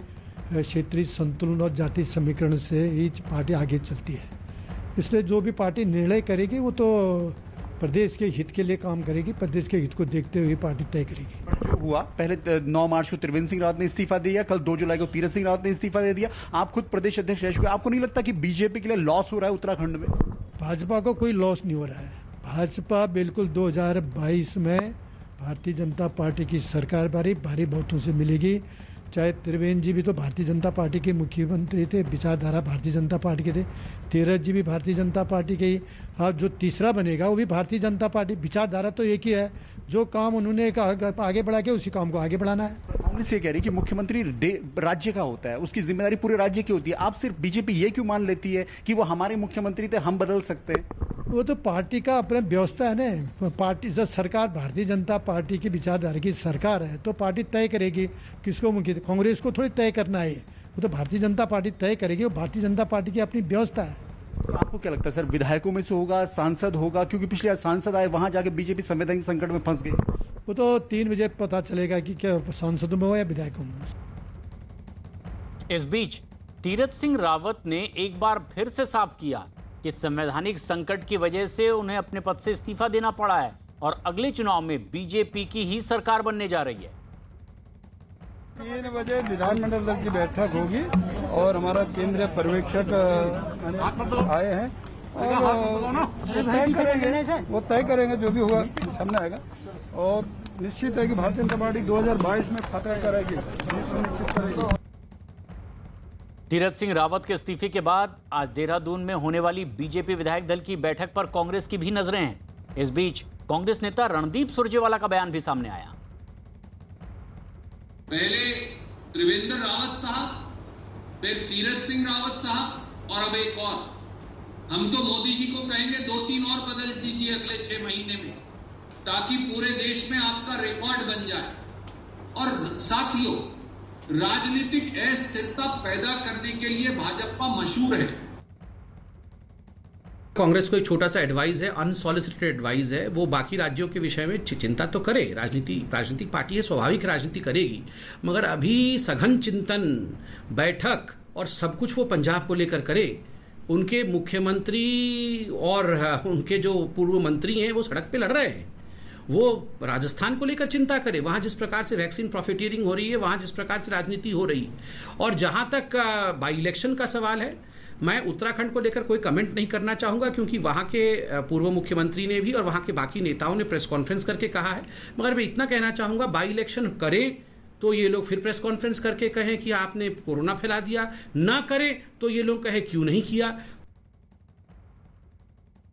क्षेत्रीय संतुलन और जाति समीकरण से ही पार्टी आगे चलती है। इसलिए जो भी पार्टी निर्णय करेगी वो तो प्रदेश के हित के लिए काम करेगी, प्रदेश के हित को देखते हुए पार्टी तय करेगी। जो हुआ, पहले 9 मार्च को त्रिवेंद्र सिंह रावत ने इस्तीफा दिया, कल 2 जुलाई को तीरथ सिंह रावत ने इस्तीफा दे दिया, आप खुद प्रदेश अध्यक्ष रह चुके, आपको नहीं लगता कि बीजेपी के लिए लॉस हो रहा है उत्तराखंड में? भाजपा को कोई लॉस नहीं हो रहा है। भाजपा बिल्कुल 2022 में भारतीय जनता पार्टी की सरकार भारी बहुतों से मिलेगी। चाहे त्रिवेंद्र जी भी तो भारतीय जनता पार्टी के मुख्यमंत्री थे, विचारधारा भारतीय जनता पार्टी के थे, तीरथ जी भी भारतीय जनता पार्टी के ही, अब जो तीसरा बनेगा वो भी भारतीय जनता पार्टी। विचारधारा तो एक ही है, जो काम उन्होंने आगे बढ़ा के उसी काम को आगे बढ़ाना है। कांग्रेस ये कह रही कि मुख्यमंत्री राज्य का होता है, उसकी जिम्मेदारी पूरे राज्य की होती है। आप सिर्फ बीजेपी ये क्यों मान लेती है कि वो हमारे मुख्यमंत्री थे, हम बदल सकते हैं? वो तो पार्टी का अपना व्यवस्था है ना। पार्टी जब सरकार भारतीय जनता पार्टी की विचारधारा की सरकार है तो पार्टी तय करेगी किसको मुख्य, कांग्रेस को थोड़ी तय करना है, वो तो भारतीय जनता पार्टी तय करेगी। वो भारतीय जनता पार्टी की अपनी व्यवस्था है। आपको क्या लगता है सर, विधायकों में से होगा, सांसद होगा? क्योंकि पिछले सांसद आए, वहां जाके बीजेपी संवैधानिक संकट में फंस गई। वो तो 3 बजे पता चलेगा कि क्या सांसदों में हो या विधायकों में। इस बीच तीरथ सिंह रावत ने एक बार फिर से साफ किया कि संवैधानिक संकट की वजह से उन्हें अपने पद से इस्तीफा देना पड़ा है और अगले चुनाव में बीजेपी की ही सरकार बनने जा रही है। 3 बजे विधानमंडल दल की बैठक होगी और हमारा केंद्रीय पर्यवेक्षक आए हैं और वो तय करेंगे जो भी होगा सामने आएगा। और निश्चित है कि भारतीय जनता पार्टी 2022 में फतह करेगी, निश्चित करेगी। तीरथ सिंह रावत के इस्तीफे के बाद आज देहरादून में होने वाली बीजेपी विधायक दल की बैठक पर कांग्रेस की भी नजरें हैं। इस बीच कांग्रेस नेता रणदीप सुरजेवाला का बयान भी सामने आया। पहले त्रिवेंद्र रावत साहब, फिर तीरथ सिंह रावत साहब और अब एक और। हम तो मोदी जी को कहेंगे 2-3 और बदल दीजिए अगले 6 महीने में, ताकि पूरे देश में आपका रिकॉर्ड बन जाए। और साथियों, राजनीतिक अस्थिरता पैदा करने के लिए भाजपा मशहूर है। कांग्रेस को एक छोटा सा एडवाइस है, अनसॉलिसिटेड एडवाइस है, वो बाकी राज्यों के विषय में चिंता तो करे। राजनीतिक पार्टी है, स्वाभाविक राजनीति करेगी, मगर अभी सघन चिंतन, बैठक और सब कुछ वो पंजाब को लेकर करे। उनके मुख्यमंत्री और उनके जो पूर्व मंत्री हैं वो सड़क पे लड़ रहे हैं। वो राजस्थान को लेकर चिंता करे, वहां जिस प्रकार से वैक्सीन प्रॉफिटियरिंग हो रही है, वहां जिस प्रकार से राजनीति हो रही है। और जहां तक बाई इलेक्शन का सवाल है, मैं उत्तराखंड को लेकर कोई कमेंट नहीं करना चाहूंगा, क्योंकि वहां के पूर्व मुख्यमंत्री ने भी और वहां के बाकी नेताओं ने प्रेस कॉन्फ्रेंस करके कहा है। मगर मैं इतना कहना चाहूंगा, बाई इलेक्शन करें तो ये लोग फिर प्रेस कॉन्फ्रेंस करके कहें कि आपने कोरोना फैला दिया, ना करें तो ये लोग कहें क्यों नहीं किया।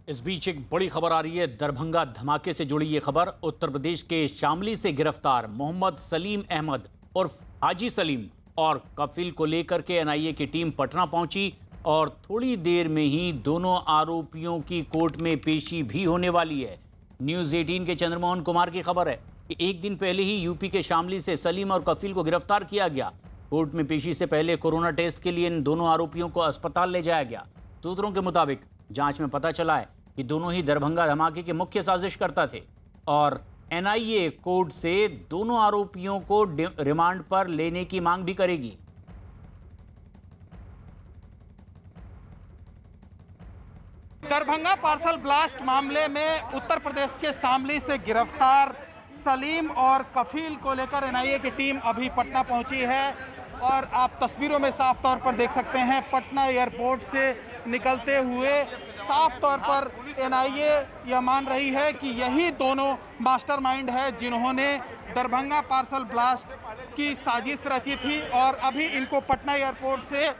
इस बीच एक बड़ी खबर आ रही है, दरभंगा धमाके से जुड़ी ये खबर। उत्तर प्रदेश के शामली से गिरफ्तार मोहम्मद सलीम अहमद उर्फ हाजी सलीम और कफिल को लेकर के एनआईए की टीम पटना पहुंची और थोड़ी देर में ही दोनों आरोपियों की कोर्ट में पेशी भी होने वाली है। न्यूज़ 18 के चंद्रमोहन कुमार की खबर है कि एक दिन पहले ही यूपी के शामली से सलीम और कफिल को गिरफ्तार किया गया। कोर्ट में पेशी से पहले कोरोना टेस्ट के लिए इन दोनों आरोपियों को अस्पताल ले जाया गया। सूत्रों के मुताबिक जांच में पता चला है कि दोनों ही दरभंगा धमाके के मुख्य साजिशकर्ता थे और एनआईए कोर्ट से दोनों आरोपियों को रिमांड पर लेने की मांग भी करेगी। दरभंगा पार्सल ब्लास्ट मामले में उत्तर प्रदेश के शामली से गिरफ्तार सलीम और कफील को लेकर एनआईए की टीम अभी पटना पहुंची है और आप तस्वीरों में साफ तौर पर देख सकते हैं पटना एयरपोर्ट से निकलते हुए साफ तौर पर एनआईए यह मान रही है कि यही दोनों मास्टरमाइंड है जिन्होंने दरभंगा पार्सल ब्लास्ट की साजिश रची थी और अभी इनको पटना एयरपोर्ट से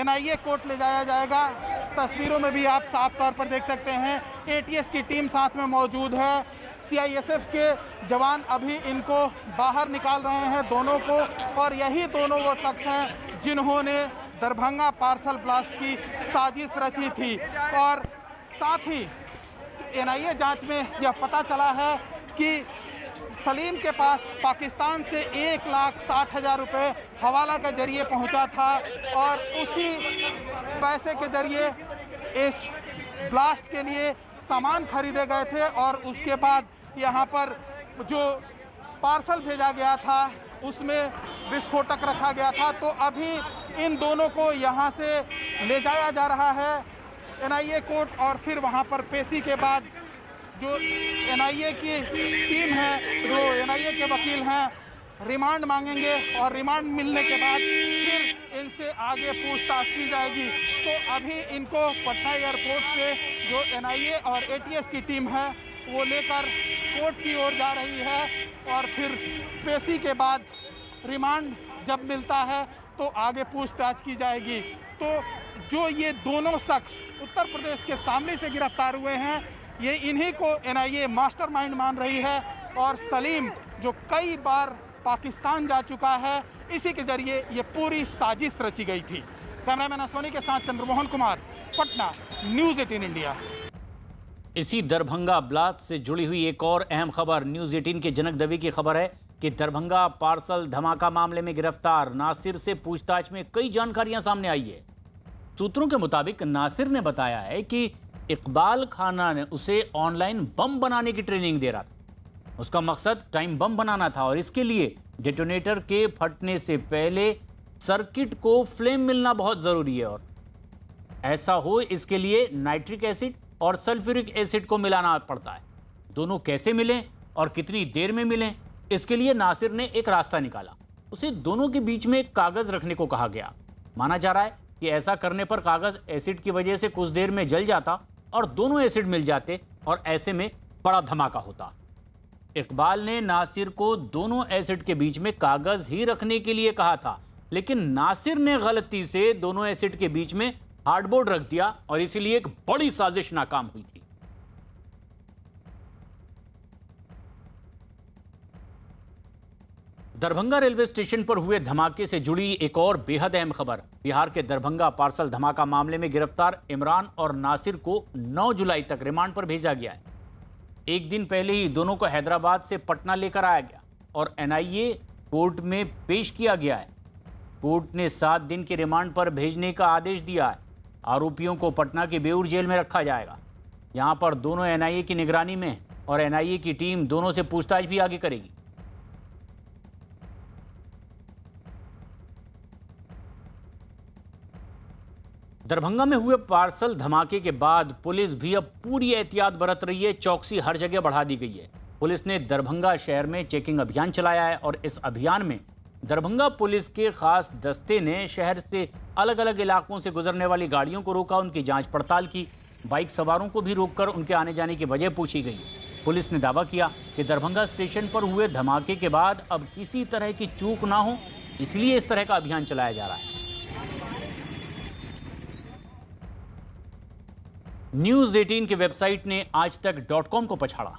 एनआईए कोर्ट ले जाया जाएगा। तस्वीरों में भी आप साफ तौर पर देख सकते हैं एटीएस की टीम साथ में मौजूद है। सीआईएसएफ के जवान अभी इनको बाहर निकाल रहे हैं दोनों को और यही दोनों वो शख्स हैं जिन्होंने दरभंगा पार्सल ब्लास्ट की साजिश रची थी। और साथ ही एनआईए जांच में यह पता चला है कि सलीम के पास पाकिस्तान से 1,60,000 रुपये हवाला के जरिए पहुंचा था और उसी पैसे के जरिए इस ब्लास्ट के लिए सामान खरीदे गए थे और उसके बाद यहाँ पर जो पार्सल भेजा गया था उसमें विस्फोटक रखा गया था। तो अभी इन दोनों को यहाँ से ले जाया जा रहा है NIA कोर्ट और फिर वहाँ पर पेशी के बाद जो NIA की टीम है, जो NIA के वकील हैं, रिमांड मांगेंगे और रिमांड मिलने के बाद फिर इनसे आगे पूछताछ की जाएगी। तो अभी इनको पटना एयरपोर्ट से जो NIA और ATS की टीम है वो लेकर कोर्ट की ओर जा रही है और फिर पेशी के बाद रिमांड जब मिलता है तो आगे पूछताछ की जाएगी। तो जो ये दोनों शख्स उत्तर प्रदेश के सामने से गिरफ्तार हुए हैं, ये इन्हीं को NIA मास्टरमाइंड मान रही है और सलीम जो कई बार पाकिस्तान जा चुका है, इसी के जरिए ये पूरी साजिश रची गई थी। कैमरामैन सोनी के साथ चंद्रमोहन कुमार, पटना, न्यूज़ 18 इंडिया। इसी दरभंगा ब्लास्ट से जुड़ी हुई एक और अहम खबर न्यूज़ 18 के जनक दवे की खबर है कि दरभंगा पार्सल धमाका मामले में गिरफ्तार नासिर से पूछताछ में कई जानकारियां सामने आई है। सूत्रों के मुताबिक नासिर ने बताया है कि इकबाल खाना ने उसे ऑनलाइन बम बनाने की ट्रेनिंग दे रहा था। उसका मकसद टाइम बम बनाना था और इसके लिए डेटोनेटर के फटने से पहले सर्किट को फ्लेम मिलना बहुत ज़रूरी है और ऐसा हो इसके लिए नाइट्रिक एसिड और सल्फ्यूरिक एसिड को मिलाना पड़ता है। दोनों कैसे मिलें और कितनी देर में मिलें, इसके लिए नासिर ने एक रास्ता निकाला। उसे दोनों के बीच में एक कागज़ रखने को कहा गया। माना जा रहा है कि ऐसा करने पर कागज़ एसिड की वजह से कुछ देर में जल जाता और दोनों एसिड मिल जाते और ऐसे में बड़ा धमाका होता। इकबाल ने नासिर को दोनों एसिड के बीच में कागज़ ही रखने के लिए कहा था, लेकिन नासिर ने गलती से दोनों एसिड के बीच में हार्डबोर्ड रख दिया और इसीलिए एक बड़ी साजिश नाकाम हुई थी। दरभंगा रेलवे स्टेशन पर हुए धमाके से जुड़ी एक और बेहद अहम खबर। बिहार के दरभंगा पार्सल धमाका मामले में गिरफ्तार इमरान और नासिर को 9 जुलाई तक रिमांड पर भेजा गया है। एक दिन पहले ही दोनों को हैदराबाद से पटना लेकर आया गया और NIA कोर्ट में पेश किया गया है। कोर्ट ने 7 दिन के रिमांड पर भेजने का आदेश दिया है। आरोपियों को पटना के बेऊर जेल में रखा जाएगा। यहां पर दोनों NIA की निगरानी में और NIA की टीम दोनों से पूछताछ भी आगे करेगी। दरभंगा में हुए पार्सल धमाके के बाद पुलिस भी अब पूरी एहतियात बरत रही है। चौकसी हर जगह बढ़ा दी गई है। पुलिस ने दरभंगा शहर में चेकिंग अभियान चलाया है और इस अभियान में दरभंगा पुलिस के खास दस्ते ने शहर से अलग अलग इलाकों से गुजरने वाली गाड़ियों को रोका, उनकी जांच पड़ताल की। बाइक सवारों को भी रोककर उनके आने जाने की वजह पूछी गई। पुलिस ने दावा किया कि दरभंगा स्टेशन पर हुए धमाके के बाद अब किसी तरह की चूक ना हो, इसलिए इस तरह का अभियान चलाया जा रहा है। न्यूज़ 18 की वेबसाइट ने आज तक .com को पछाड़ा।